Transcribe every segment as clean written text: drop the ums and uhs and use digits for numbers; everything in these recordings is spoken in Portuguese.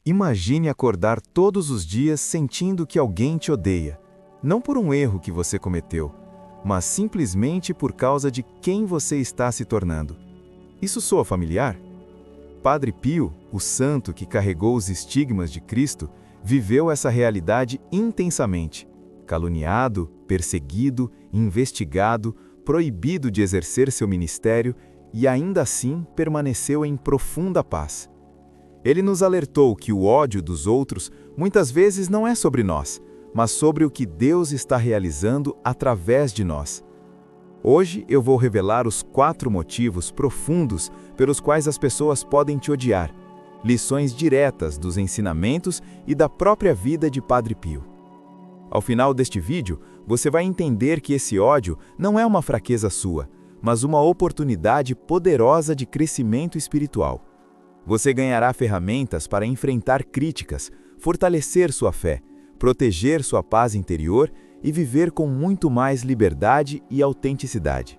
Imagine acordar todos os dias sentindo que alguém te odeia, não por um erro que você cometeu, mas simplesmente por causa de quem você está se tornando. Isso soa familiar? Padre Pio, o santo que carregou os estigmas de Cristo, viveu essa realidade intensamente. Caluniado, perseguido, investigado, proibido de exercer seu ministério e ainda assim permaneceu em profunda paz. Ele nos alertou que o ódio dos outros muitas vezes não é sobre nós, mas sobre o que Deus está realizando através de nós. Hoje eu vou revelar os 4 motivos profundos pelos quais as pessoas podem te odiar, lições diretas dos ensinamentos e da própria vida de Padre Pio. Ao final deste vídeo, você vai entender que esse ódio não é uma fraqueza sua, mas uma oportunidade poderosa de crescimento espiritual. Você ganhará ferramentas para enfrentar críticas, fortalecer sua fé, proteger sua paz interior e viver com muito mais liberdade e autenticidade.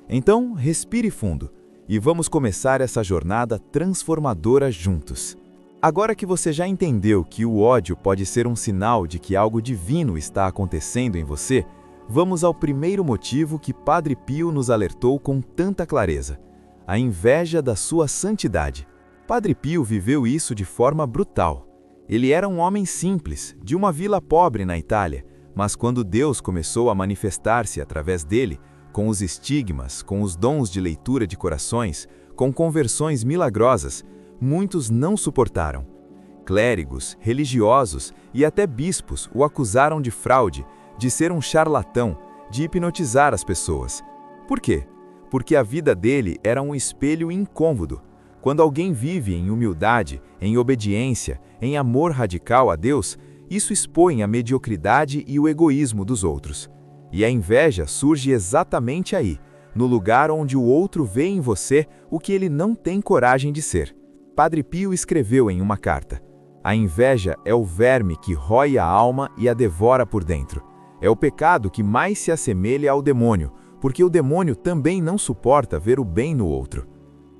Então, respire fundo e vamos começar essa jornada transformadora juntos. Agora que você já entendeu que o ódio pode ser um sinal de que algo divino está acontecendo em você, vamos ao primeiro motivo que Padre Pio nos alertou com tanta clareza: a inveja da sua santidade. Padre Pio viveu isso de forma brutal. Ele era um homem simples, de uma vila pobre na Itália, mas quando Deus começou a manifestar-se através dele, com os estigmas, com os dons de leitura de corações, com conversões milagrosas, muitos não suportaram. Clérigos, religiosos e até bispos o acusaram de fraude, de ser um charlatão, de hipnotizar as pessoas. Por quê? Porque a vida dele era um espelho incômodo. Quando alguém vive em humildade, em obediência, em amor radical a Deus, isso expõe a mediocridade e o egoísmo dos outros. E a inveja surge exatamente aí, no lugar onde o outro vê em você o que ele não tem coragem de ser. Padre Pio escreveu em uma carta: a inveja é o verme que rói a alma e a devora por dentro. É o pecado que mais se assemelha ao demônio, porque o demônio também não suporta ver o bem no outro.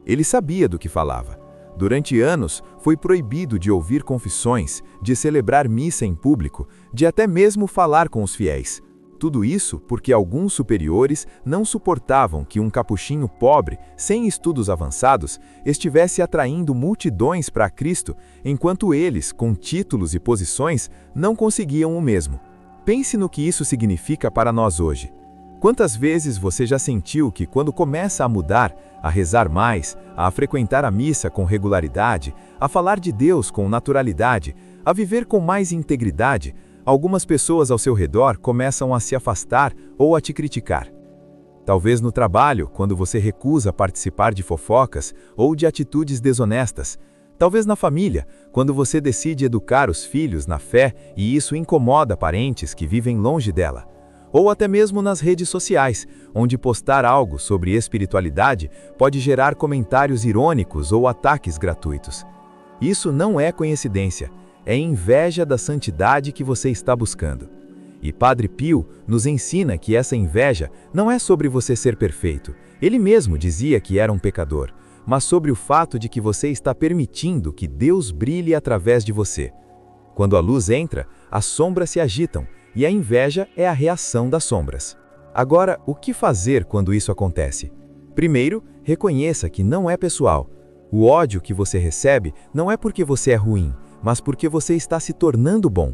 Ele sabia do que falava. Durante anos, foi proibido de ouvir confissões, de celebrar missa em público, de até mesmo falar com os fiéis. Tudo isso porque alguns superiores não suportavam que um capuchinho pobre, sem estudos avançados, estivesse atraindo multidões para Cristo, enquanto eles, com títulos e posições, não conseguiam o mesmo. Pense no que isso significa para nós hoje. Quantas vezes você já sentiu que quando começa a mudar, a rezar mais, a frequentar a missa com regularidade, a falar de Deus com naturalidade, a viver com mais integridade, algumas pessoas ao seu redor começam a se afastar ou a te criticar? Talvez no trabalho, quando você recusa participar de fofocas ou de atitudes desonestas. Talvez na família, quando você decide educar os filhos na fé e isso incomoda parentes que vivem longe dela. Ou até mesmo nas redes sociais, onde postar algo sobre espiritualidade pode gerar comentários irônicos ou ataques gratuitos. Isso não é coincidência, é inveja da santidade que você está buscando. E Padre Pio nos ensina que essa inveja não é sobre você ser perfeito, ele mesmo dizia que era um pecador, mas sobre o fato de que você está permitindo que Deus brilhe através de você. Quando a luz entra, as sombras se agitam, e a inveja é a reação das sombras. Agora, o que fazer quando isso acontece? Primeiro, reconheça que não é pessoal. O ódio que você recebe não é porque você é ruim, mas porque você está se tornando bom.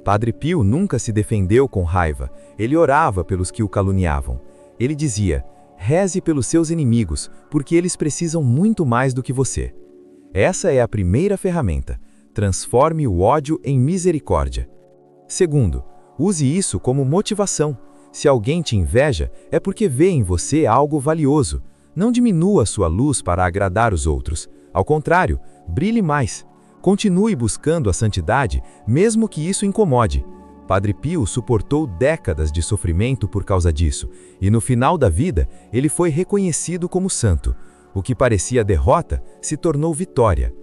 Padre Pio nunca se defendeu com raiva, ele orava pelos que o caluniavam. Ele dizia: reze pelos seus inimigos, porque eles precisam muito mais do que você. Essa é a primeira ferramenta. Transforme o ódio em misericórdia. Segundo, use isso como motivação. Se alguém te inveja, é porque vê em você algo valioso. Não diminua sua luz para agradar os outros. Ao contrário, brilhe mais. Continue buscando a santidade, mesmo que isso incomode. Padre Pio suportou décadas de sofrimento por causa disso, e no final da vida, ele foi reconhecido como santo. O que parecia derrota se tornou vitória.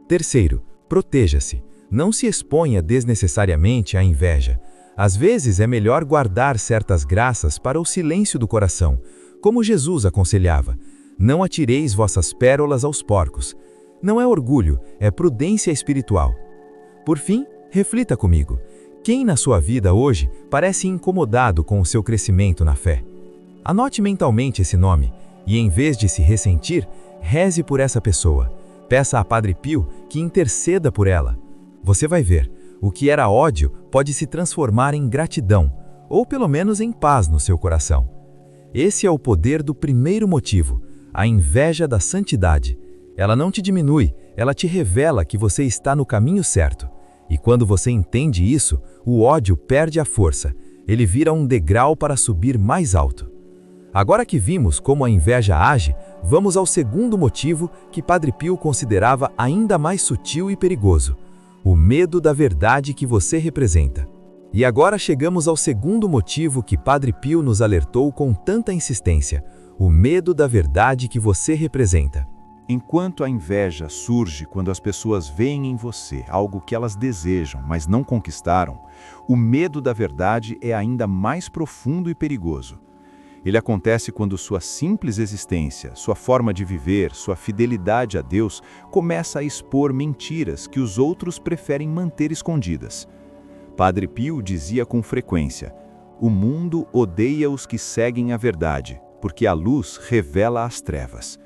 Terceiro, proteja-se. Não se exponha desnecessariamente à inveja. Às vezes é melhor guardar certas graças para o silêncio do coração, como Jesus aconselhava: não atireis vossas pérolas aos porcos. Não é orgulho, é prudência espiritual. Por fim, reflita comigo. Quem na sua vida hoje parece incomodado com o seu crescimento na fé? Anote mentalmente esse nome e, em vez de se ressentir, reze por essa pessoa. Peça a Padre Pio que interceda por ela. Você vai ver, o que era ódio pode se transformar em gratidão, ou pelo menos em paz no seu coração. Esse é o poder do primeiro motivo, a inveja da santidade. Ela não te diminui, ela te revela que você está no caminho certo. E quando você entende isso, o ódio perde a força. Ele vira um degrau para subir mais alto. Agora que vimos como a inveja age, vamos ao segundo motivo que Padre Pio considerava ainda mais sutil e perigoso: o medo da verdade que você representa. E agora chegamos ao segundo motivo que Padre Pio nos alertou com tanta insistência: o medo da verdade que você representa. Enquanto a inveja surge quando as pessoas veem em você algo que elas desejam, mas não conquistaram, o medo da verdade é ainda mais profundo e perigoso. Ele acontece quando sua simples existência, sua forma de viver, sua fidelidade a Deus começa a expor mentiras que os outros preferem manter escondidas. Padre Pio dizia com frequência: o mundo odeia os que seguem a verdade, porque a luz revela as trevas.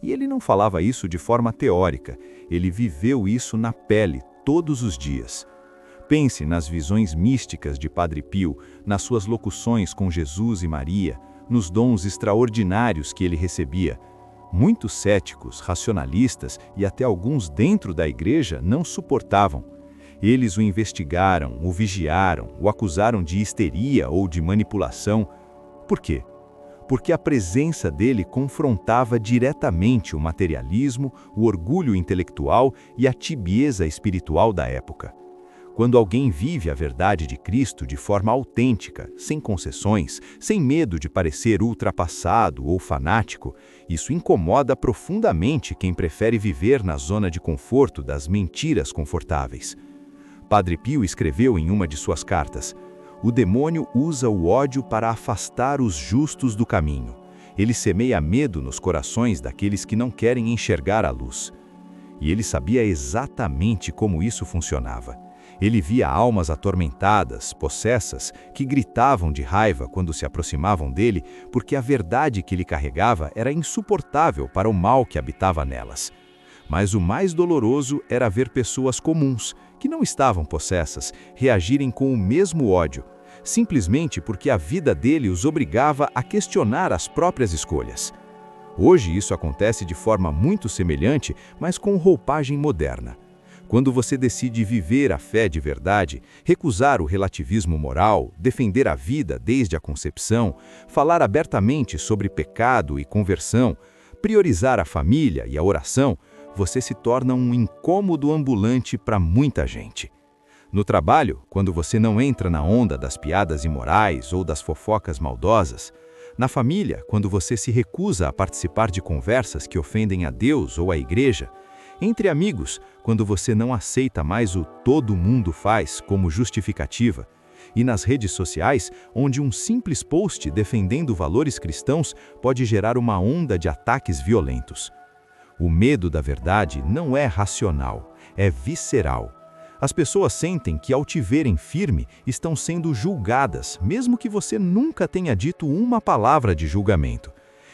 E ele não falava isso de forma teórica, ele viveu isso na pele todos os dias. Pense nas visões místicas de Padre Pio, nas suas locuções com Jesus e Maria, nos dons extraordinários que ele recebia. Muitos céticos, racionalistas e até alguns dentro da igreja não suportavam. Eles o investigaram, o vigiaram, o acusaram de histeria ou de manipulação. Por quê? Porque a presença dele confrontava diretamente o materialismo, o orgulho intelectual e a tibieza espiritual da época. Quando alguém vive a verdade de Cristo de forma autêntica, sem concessões, sem medo de parecer ultrapassado ou fanático, isso incomoda profundamente quem prefere viver na zona de conforto das mentiras confortáveis. Padre Pio escreveu em uma de suas cartas: o demônio usa o ódio para afastar os justos do caminho. Ele semeia medo nos corações daqueles que não querem enxergar a luz. E ele sabia exatamente como isso funcionava. Ele via almas atormentadas, possessas, que gritavam de raiva quando se aproximavam dele, porque a verdade que ele carregava era insuportável para o mal que habitava nelas. Mas o mais doloroso era ver pessoas comuns, que não estavam possessas, reagirem com o mesmo ódio, simplesmente porque a vida dele os obrigava a questionar as próprias escolhas. Hoje isso acontece de forma muito semelhante, mas com roupagem moderna. Quando você decide viver a fé de verdade, recusar o relativismo moral, defender a vida desde a concepção, falar abertamente sobre pecado e conversão, priorizar a família e a oração, você se torna um incômodo ambulante para muita gente. No trabalho, quando você não entra na onda das piadas imorais ou das fofocas maldosas. Na família, quando você se recusa a participar de conversas que ofendem a Deus ou a igreja. Entre amigos, quando você não aceita mais o todo mundo faz como justificativa. E nas redes sociais, onde um simples post defendendo valores cristãos pode gerar uma onda de ataques violentos. O medo da verdade não é racional, é visceral. As pessoas sentem que, ao te verem firme, estão sendo julgadas, mesmo que você nunca tenha dito uma palavra de julgamento.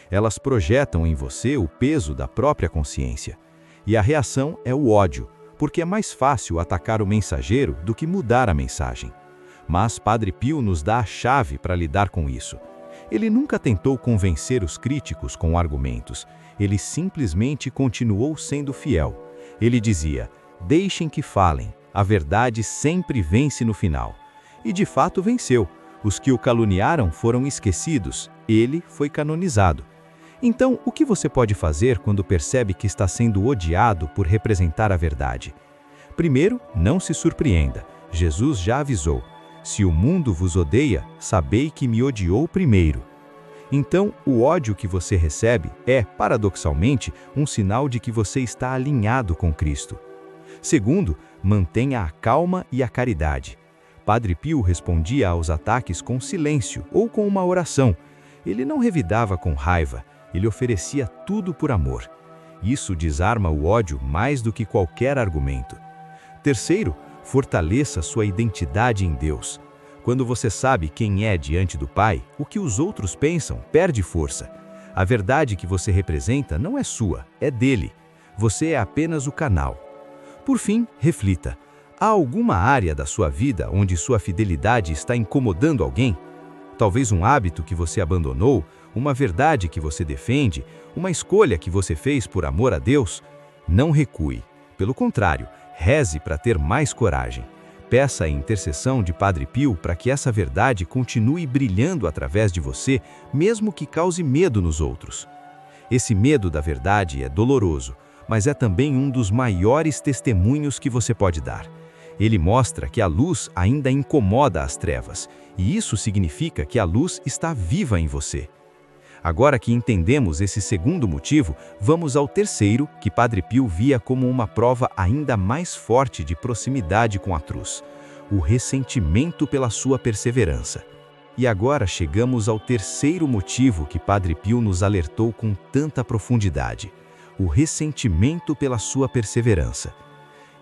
Elas projetam em você o peso da própria consciência. E a reação é o ódio, porque é mais fácil atacar o mensageiro do que mudar a mensagem. Mas Padre Pio nos dá a chave para lidar com isso. Ele nunca tentou convencer os críticos com argumentos. Ele simplesmente continuou sendo fiel. Ele dizia: deixem que falem, a verdade sempre vence no final. E de fato venceu. Os que o caluniaram foram esquecidos, ele foi canonizado. Então, o que você pode fazer quando percebe que está sendo odiado por representar a verdade? Primeiro, não se surpreenda. Jesus já avisou: se o mundo vos odeia, sabei que me odiou primeiro. Então, o ódio que você recebe é, paradoxalmente, um sinal de que você está alinhado com Cristo. Segundo, mantenha a calma e a caridade. Padre Pio respondia aos ataques com silêncio ou com uma oração. Ele não revidava com raiva, ele oferecia tudo por amor. Isso desarma o ódio mais do que qualquer argumento. Terceiro, fortaleça sua identidade em Deus. Quando você sabe quem é diante do Pai, o que os outros pensam perde força. A verdade que você representa não é sua, é dele. Você é apenas o canal. Por fim, reflita. Há alguma área da sua vida onde sua fidelidade está incomodando alguém? Talvez um hábito que você abandonou, uma verdade que você defende, uma escolha que você fez por amor a Deus? Não recue. Pelo contrário, reze para ter mais coragem. Peça a intercessão de Padre Pio para que essa verdade continue brilhando através de você, mesmo que cause medo nos outros. Esse medo da verdade é doloroso, mas é também um dos maiores testemunhos que você pode dar. Ele mostra que a luz ainda incomoda as trevas, e isso significa que a luz está viva em você. Agora que entendemos esse segundo motivo, vamos ao terceiro, que Padre Pio via como uma prova ainda mais forte de proximidade com a cruz: o ressentimento pela sua perseverança. E agora chegamos ao terceiro motivo que Padre Pio nos alertou com tanta profundidade: o ressentimento pela sua perseverança.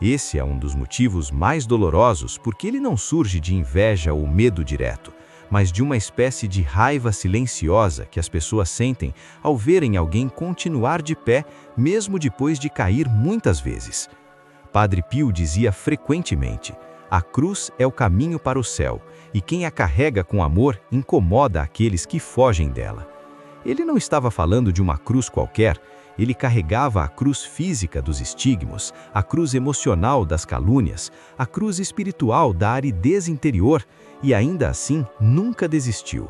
Esse é um dos motivos mais dolorosos porque ele não surge de inveja ou medo direto, mas de uma espécie de raiva silenciosa que as pessoas sentem ao verem alguém continuar de pé, mesmo depois de cair muitas vezes. Padre Pio dizia frequentemente: a cruz é o caminho para o céu, e quem a carrega com amor incomoda aqueles que fogem dela. Ele não estava falando de uma cruz qualquer. Ele carregava a cruz física dos estigmas, a cruz emocional das calúnias, a cruz espiritual da aridez interior, e ainda assim nunca desistiu.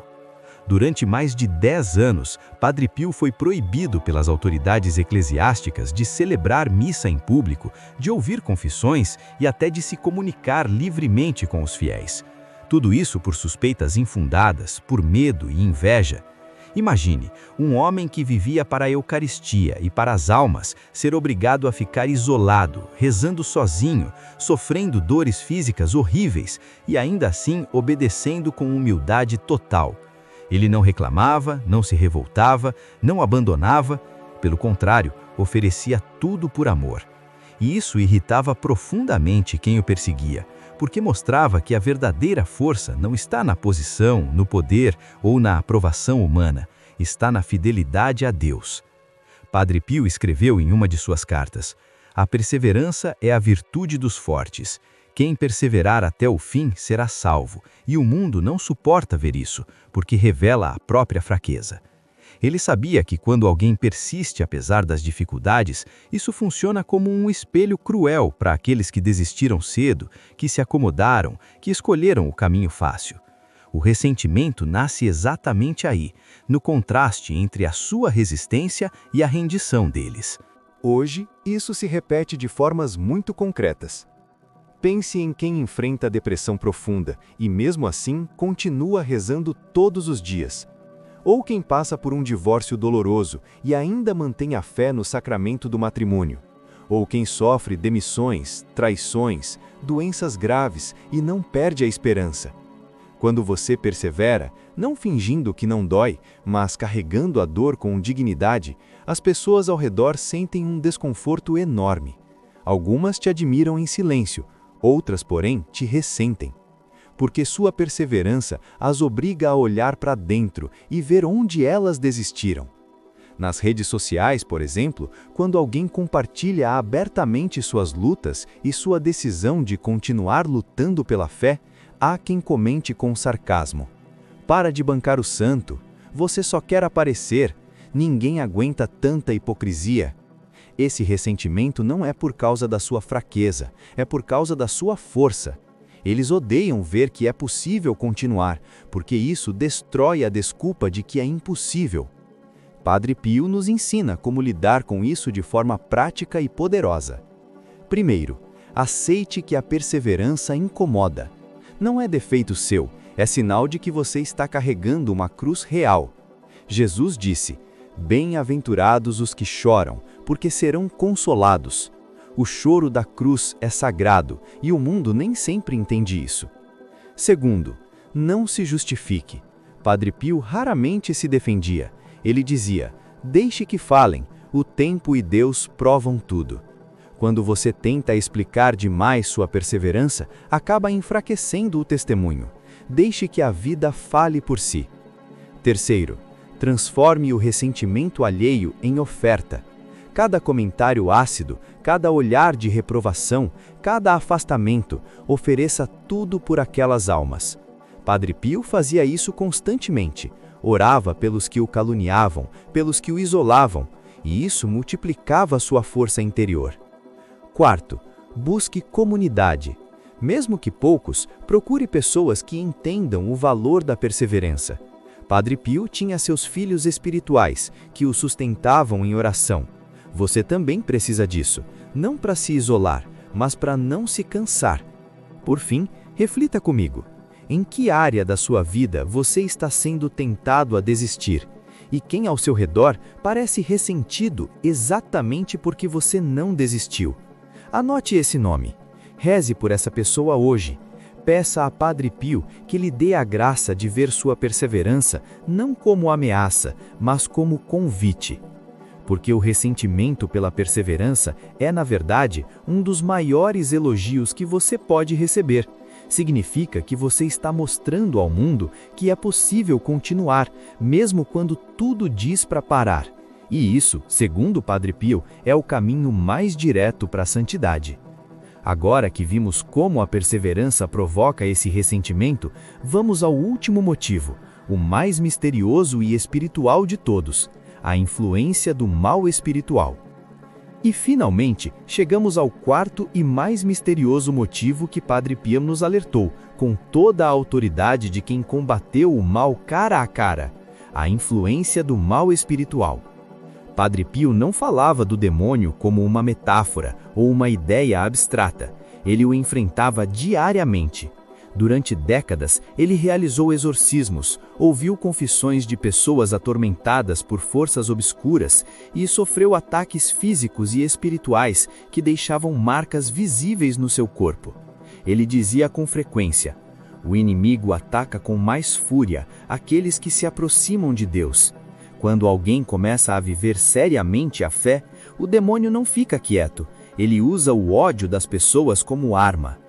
Durante mais de 10 anos, Padre Pio foi proibido pelas autoridades eclesiásticas de celebrar missa em público, de ouvir confissões e até de se comunicar livremente com os fiéis. Tudo isso por suspeitas infundadas, por medo e inveja. Imagine, um homem que vivia para a Eucaristia e para as almas ser obrigado a ficar isolado, rezando sozinho, sofrendo dores físicas horríveis e ainda assim obedecendo com humildade total. Ele não reclamava, não se revoltava, não abandonava, pelo contrário, oferecia tudo por amor. E isso irritava profundamente quem o perseguia, porque mostrava que a verdadeira força não está na posição, no poder ou na aprovação humana, está na fidelidade a Deus. Padre Pio escreveu em uma de suas cartas: a perseverança é a virtude dos fortes. Quem perseverar até o fim será salvo, e o mundo não suporta ver isso, porque revela a própria fraqueza. Ele sabia que quando alguém persiste apesar das dificuldades, isso funciona como um espelho cruel para aqueles que desistiram cedo, que se acomodaram, que escolheram o caminho fácil. O ressentimento nasce exatamente aí, no contraste entre a sua resistência e a rendição deles. Hoje, isso se repete de formas muito concretas. Pense em quem enfrenta a depressão profunda e, mesmo assim, continua rezando todos os dias. Ou quem passa por um divórcio doloroso e ainda mantém a fé no sacramento do matrimônio. Ou quem sofre demissões, traições, doenças graves e não perde a esperança. Quando você persevera, não fingindo que não dói, mas carregando a dor com dignidade, as pessoas ao redor sentem um desconforto enorme. Algumas te admiram em silêncio, outras, porém, te ressentem. Porque sua perseverança as obriga a olhar para dentro e ver onde elas desistiram. Nas redes sociais, por exemplo, quando alguém compartilha abertamente suas lutas e sua decisão de continuar lutando pela fé, há quem comente com sarcasmo: para de bancar o santo, você só quer aparecer, ninguém aguenta tanta hipocrisia. Esse ressentimento não é por causa da sua fraqueza, é por causa da sua força. Eles odeiam ver que é possível continuar, porque isso destrói a desculpa de que é impossível. Padre Pio nos ensina como lidar com isso de forma prática e poderosa. Primeiro, aceite que a perseverança incomoda. Não é defeito seu, é sinal de que você está carregando uma cruz real. Jesus disse: bem-aventurados os que choram, porque serão consolados. O choro da cruz é sagrado e o mundo nem sempre entende isso. Segundo, não se justifique. Padre Pio raramente se defendia. Ele dizia: deixe que falem, O tempo e Deus provam tudo. Quando você tenta explicar demais sua perseverança, acaba enfraquecendo o testemunho. Deixe que a vida fale por si. Terceiro, transforme o ressentimento alheio em oferta. Cada comentário ácido, cada olhar de reprovação, cada afastamento, ofereça tudo por aquelas almas. Padre Pio fazia isso constantemente. Orava pelos que o caluniavam, pelos que o isolavam, e isso multiplicava sua força interior. Quarto, busque comunidade. Mesmo que poucos, procure pessoas que entendam o valor da perseverança. Padre Pio tinha seus filhos espirituais, que o sustentavam em oração. Você também precisa disso, não para se isolar, mas para não se cansar. Por fim, reflita comigo. Em que área da sua vida você está sendo tentado a desistir? E quem ao seu redor parece ressentido exatamente porque você não desistiu? Anote esse nome. Reze por essa pessoa hoje. Peça a Padre Pio que lhe dê a graça de ver sua perseverança não como ameaça, mas como convite. Porque o ressentimento pela perseverança é, na verdade, um dos maiores elogios que você pode receber. Significa que você está mostrando ao mundo que é possível continuar, mesmo quando tudo diz para parar. E isso, segundo o Padre Pio, é o caminho mais direto para a santidade. Agora que vimos como a perseverança provoca esse ressentimento, vamos ao último motivo, o mais misterioso e espiritual de todos: a influência do mal espiritual. E finalmente, chegamos ao quarto e mais misterioso motivo que Padre Pio nos alertou, com toda a autoridade de quem combateu o mal cara a cara: a influência do mal espiritual. Padre Pio não falava do demônio como uma metáfora ou uma ideia abstrata. Ele o enfrentava diariamente. Durante décadas, ele realizou exorcismos, ouviu confissões de pessoas atormentadas por forças obscuras e sofreu ataques físicos e espirituais que deixavam marcas visíveis no seu corpo. Ele dizia com frequência: o inimigo ataca com mais fúria aqueles que se aproximam de Deus. Quando alguém começa a viver seriamente a fé, o demônio não fica quieto. Ele usa o ódio das pessoas como arma.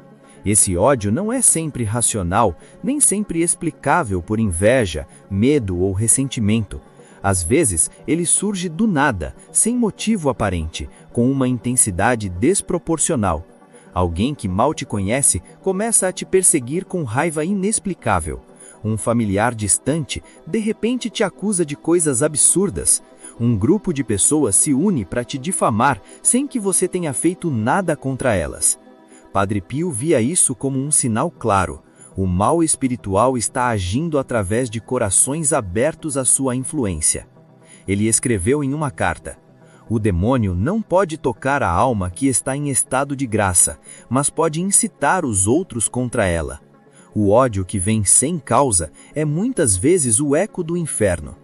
Esse ódio não é sempre racional, nem sempre explicável por inveja, medo ou ressentimento. Às vezes, ele surge do nada, sem motivo aparente, com uma intensidade desproporcional. Alguém que mal te conhece começa a te perseguir com raiva inexplicável. Um familiar distante, de repente te acusa de coisas absurdas. Um grupo de pessoas se une para te difamar sem que você tenha feito nada contra elas. Padre Pio via isso como um sinal claro. O mal espiritual está agindo através de corações abertos à sua influência. Ele escreveu em uma carta: o demônio não pode tocar a alma que está em estado de graça, mas pode incitar os outros contra ela. O ódio que vem sem causa é muitas vezes o eco do inferno.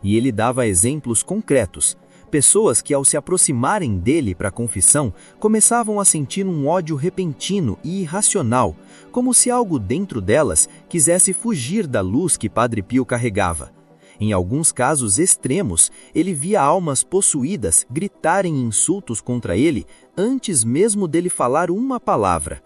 E ele dava exemplos concretos. Pessoas que, ao se aproximarem dele para a confissão, começavam a sentir um ódio repentino e irracional, como se algo dentro delas quisesse fugir da luz que Padre Pio carregava. Em alguns casos extremos, ele via almas possuídas gritarem insultos contra ele antes mesmo dele falar uma palavra.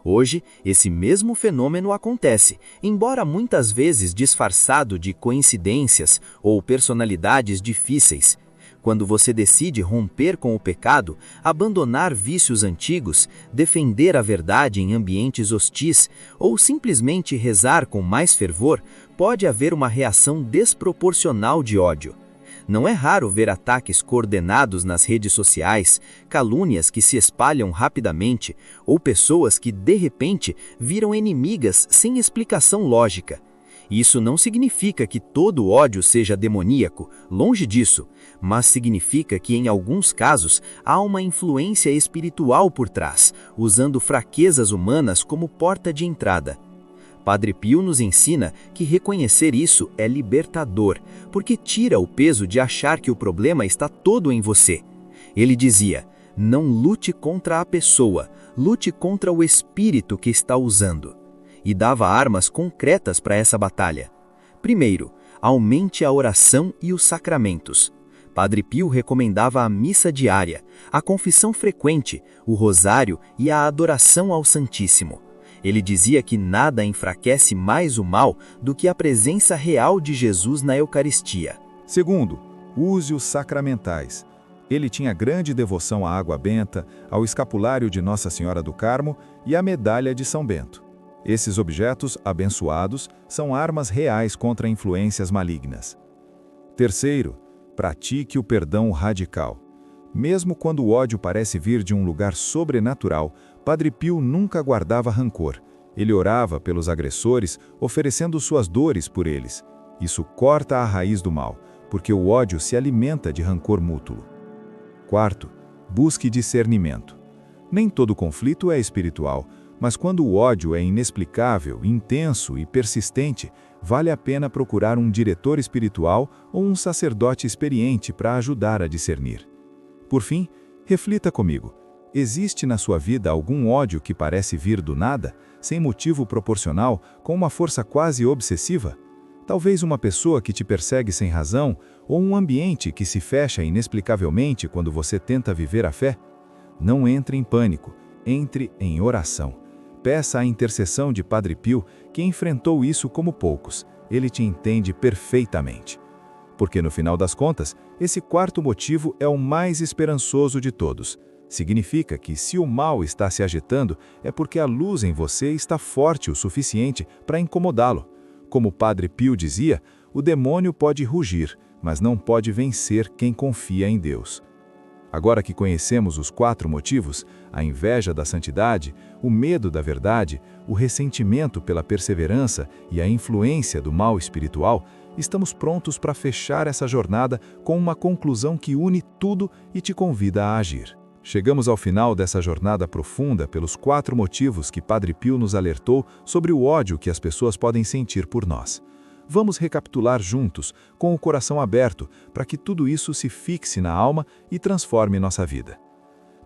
Hoje, esse mesmo fenômeno acontece, embora muitas vezes disfarçado de coincidências ou personalidades difíceis. Quando você decide romper com o pecado, abandonar vícios antigos, defender a verdade em ambientes hostis ou simplesmente rezar com mais fervor, pode haver uma reação desproporcional de ódio. Não é raro ver ataques coordenados nas redes sociais, calúnias que se espalham rapidamente ou pessoas que, de repente, viram inimigas sem explicação lógica. Isso não significa que todo ódio seja demoníaco, longe disso, mas significa que, em alguns casos, há uma influência espiritual por trás, usando fraquezas humanas como porta de entrada. Padre Pio nos ensina que reconhecer isso é libertador, porque tira o peso de achar que o problema está todo em você. Ele dizia: não lute contra a pessoa, lute contra o espírito que está usando. E dava armas concretas para essa batalha. Primeiro, aumente a oração e os sacramentos. Padre Pio recomendava a missa diária, a confissão frequente, o rosário e a adoração ao Santíssimo. Ele dizia que nada enfraquece mais o mal do que a presença real de Jesus na Eucaristia. Segundo, use os sacramentais. Ele tinha grande devoção à água benta, ao escapulário de Nossa Senhora do Carmo e à medalha de São Bento. Esses objetos abençoados são armas reais contra influências malignas. Terceiro, pratique o perdão radical. Mesmo quando o ódio parece vir de um lugar sobrenatural, Padre Pio nunca guardava rancor. Ele orava pelos agressores, oferecendo suas dores por eles. Isso corta a raiz do mal, porque o ódio se alimenta de rancor mútuo. Quarto, busque discernimento. Nem todo conflito é espiritual, mas quando o ódio é inexplicável, intenso e persistente, vale a pena procurar um diretor espiritual ou um sacerdote experiente para ajudar a discernir. Por fim, reflita comigo. Existe na sua vida algum ódio que parece vir do nada, sem motivo proporcional, com uma força quase obsessiva? Talvez uma pessoa que te persegue sem razão, ou um ambiente que se fecha inexplicavelmente quando você tenta viver a fé? Não entre em pânico, entre em oração. Peça a intercessão de Padre Pio, que enfrentou isso como poucos. Ele te entende perfeitamente. Porque no final das contas, esse quarto motivo é o mais esperançoso de todos. Significa que se o mal está se agitando, é porque a luz em você está forte o suficiente para incomodá-lo. Como Padre Pio dizia, o demônio pode rugir, mas não pode vencer quem confia em Deus. Agora que conhecemos os 4 motivos, a inveja da santidade, o medo da verdade, o ressentimento pela perseverança e a influência do mal espiritual, estamos prontos para fechar essa jornada com uma conclusão que une tudo e te convida a agir. Chegamos ao final dessa jornada profunda pelos 4 motivos que Padre Pio nos alertou sobre o ódio que as pessoas podem sentir por nós. Vamos recapitular juntos, com o coração aberto, para que tudo isso se fixe na alma e transforme nossa vida.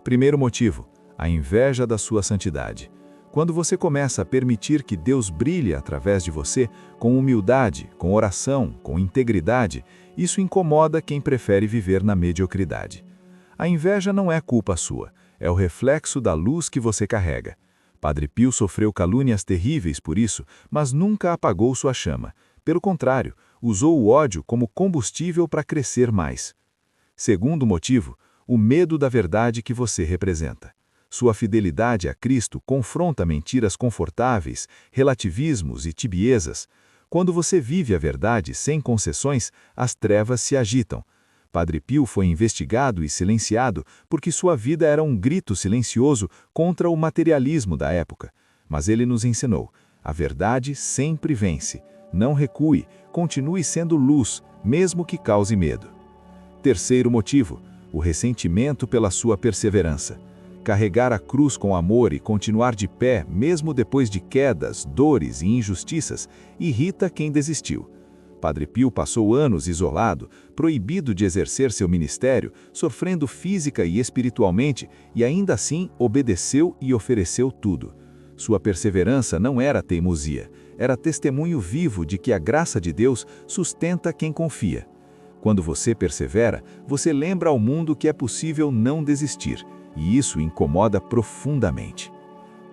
Primeiro motivo, a inveja da sua santidade. Quando você começa a permitir que Deus brilhe através de você, com humildade, com oração, com integridade, isso incomoda quem prefere viver na mediocridade. A inveja não é culpa sua, é o reflexo da luz que você carrega. Padre Pio sofreu calúnias terríveis por isso, mas nunca apagou sua chama. Pelo contrário, usou o ódio como combustível para crescer mais. Segundo motivo, o medo da verdade que você representa. Sua fidelidade a Cristo confronta mentiras confortáveis, relativismos e tibiezas. Quando você vive a verdade sem concessões, as trevas se agitam. Padre Pio foi investigado e silenciado porque sua vida era um grito silencioso contra o materialismo da época. Mas ele nos ensinou: a verdade sempre vence. Não recue, continue sendo luz, mesmo que cause medo. Terceiro motivo, o ressentimento pela sua perseverança. Carregar a cruz com amor e continuar de pé, mesmo depois de quedas, dores e injustiças, irrita quem desistiu. Padre Pio passou anos isolado, proibido de exercer seu ministério, sofrendo física e espiritualmente, e ainda assim obedeceu e ofereceu tudo. Sua perseverança não era teimosia, era testemunho vivo de que a graça de Deus sustenta quem confia. Quando você persevera, você lembra ao mundo que é possível não desistir, e isso incomoda profundamente.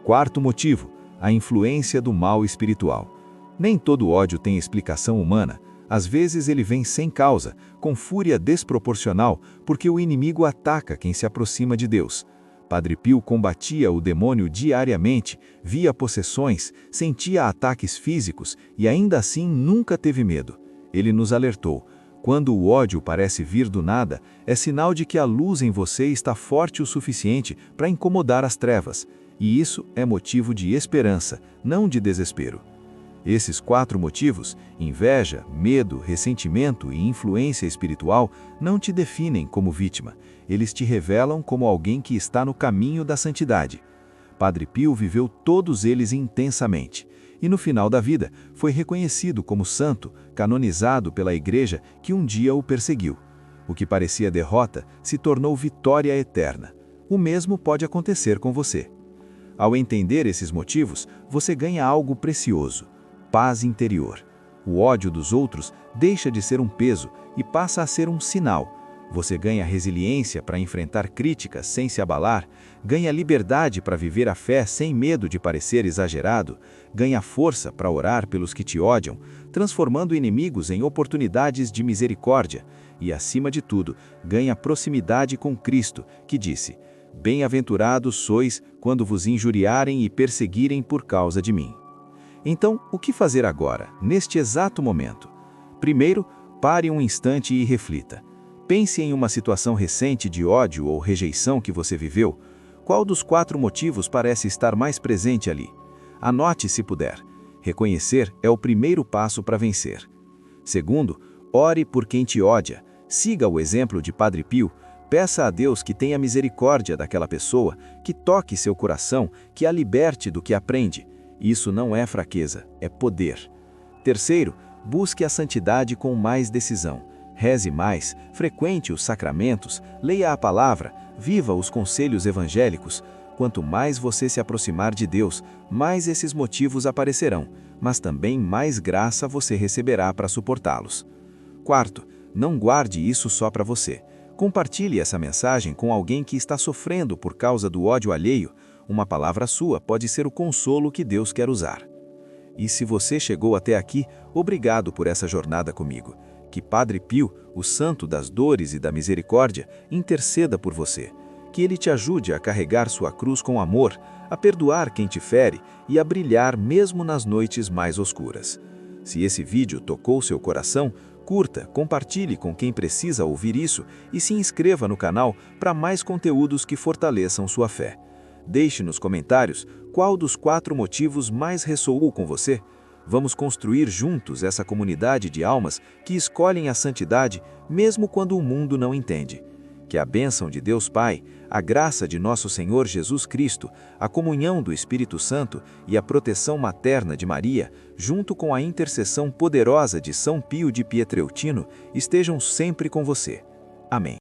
Quarto motivo, a influência do mal espiritual. Nem todo ódio tem explicação humana. Às vezes ele vem sem causa, com fúria desproporcional, porque o inimigo ataca quem se aproxima de Deus. Padre Pio combatia o demônio diariamente, via possessões, sentia ataques físicos e ainda assim nunca teve medo. Ele nos alertou: quando o ódio parece vir do nada, é sinal de que a luz em você está forte o suficiente para incomodar as trevas, e isso é motivo de esperança, não de desespero. Esses 4 motivos, inveja, medo, ressentimento e influência espiritual, não te definem como vítima. Eles te revelam como alguém que está no caminho da santidade. Padre Pio viveu todos eles intensamente. E no final da vida, foi reconhecido como santo, canonizado pela Igreja que um dia o perseguiu. O que parecia derrota se tornou vitória eterna. O mesmo pode acontecer com você. Ao entender esses motivos, você ganha algo precioso: paz interior. O ódio dos outros deixa de ser um peso e passa a ser um sinal. Você ganha resiliência para enfrentar críticas sem se abalar, ganha liberdade para viver a fé sem medo de parecer exagerado, ganha força para orar pelos que te odiam, transformando inimigos em oportunidades de misericórdia e, acima de tudo, ganha proximidade com Cristo, que disse: Bem-aventurados sois quando vos injuriarem e perseguirem por causa de mim. Então, o que fazer agora, neste exato momento? Primeiro, pare um instante e reflita. Pense em uma situação recente de ódio ou rejeição que você viveu. Qual dos 4 motivos parece estar mais presente ali? Anote se puder. Reconhecer é o primeiro passo para vencer. Segundo, ore por quem te odia. Siga o exemplo de Padre Pio. Peça a Deus que tenha misericórdia daquela pessoa, que toque seu coração, que a liberte do que aprende. Isso não é fraqueza, é poder. Terceiro, busque a santidade com mais decisão. Reze mais, frequente os sacramentos, leia a palavra, viva os conselhos evangélicos. Quanto mais você se aproximar de Deus, mais esses motivos aparecerão, mas também mais graça você receberá para suportá-los. Quarto, não guarde isso só para você. Compartilhe essa mensagem com alguém que está sofrendo por causa do ódio alheio. Uma palavra sua pode ser o consolo que Deus quer usar. E se você chegou até aqui, obrigado por essa jornada comigo. Que Padre Pio, o santo das dores e da misericórdia, interceda por você. Que ele te ajude a carregar sua cruz com amor, a perdoar quem te fere e a brilhar mesmo nas noites mais escuras. Se esse vídeo tocou seu coração, curta, compartilhe com quem precisa ouvir isso e se inscreva no canal para mais conteúdos que fortaleçam sua fé. Deixe nos comentários qual dos 4 motivos mais ressoou com você. Vamos construir juntos essa comunidade de almas que escolhem a santidade mesmo quando o mundo não entende. Que a bênção de Deus Pai, a graça de nosso Senhor Jesus Cristo, a comunhão do Espírito Santo e a proteção materna de Maria, junto com a intercessão poderosa de São Pio de Pietrelcino, estejam sempre com você. Amém.